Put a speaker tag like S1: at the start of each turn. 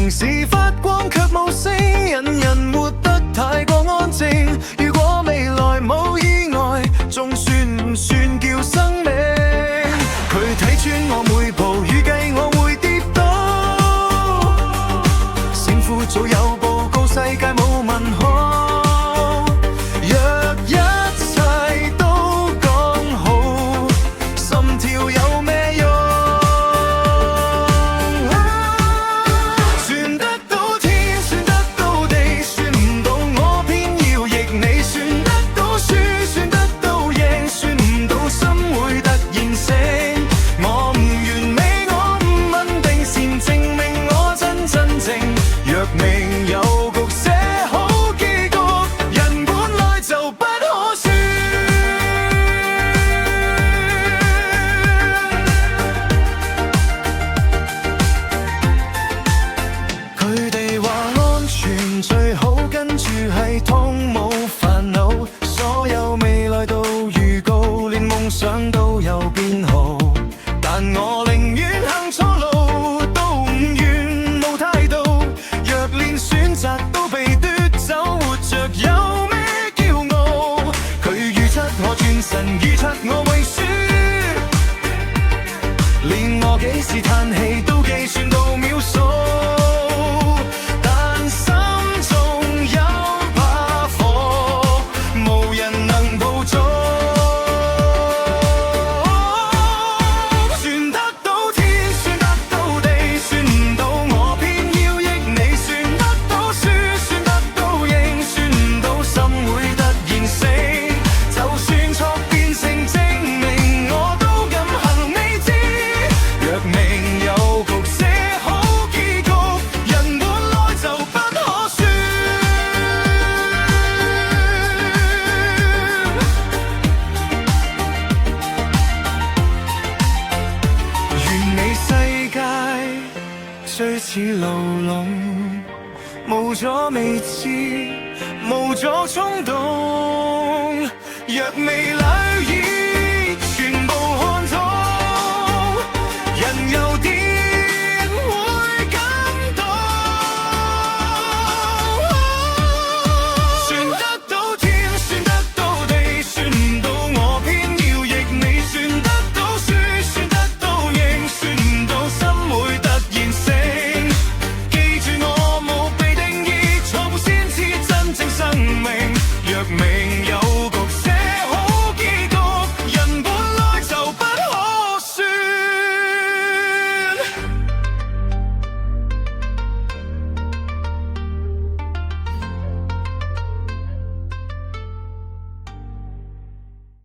S1: 城市發光卻無聲，引人活得太過安靜。如果未來冇意外，仲算唔算叫生命？佢睇穿我每步，預計我會跌倒。勝負早有報告，世界冇問號。若一切都講好，心跳有咩用？算得到天，算得到地，算唔到我偏要逆你。算得到輸，算得到贏，算唔到心會突然醒。我唔完美，我唔穩定，先證明我真正。若命有局寫好結局，人本來就不可輸。佢哋話安全最好，跟住系統冇煩惱，所有未來都預告，連夢想都有編號。但我寧願行錯路，都唔願冇態度。若連選擇都被奪走，活着有咩驕傲？佢預測我轉身，預測我會輸，連我幾時嘆氣都計算到秒數。但心中有把火，無人能捕捉。算得到天，算得到地，算唔到我偏要逆你。算得到輸，算得到贏，算唔到心會突然醒。就算錯變成證明，我都敢行未知。若命有局寫好結局，人本來就不可輸。完美世界最似牢籠，無咗未知，無咗衝動。若未來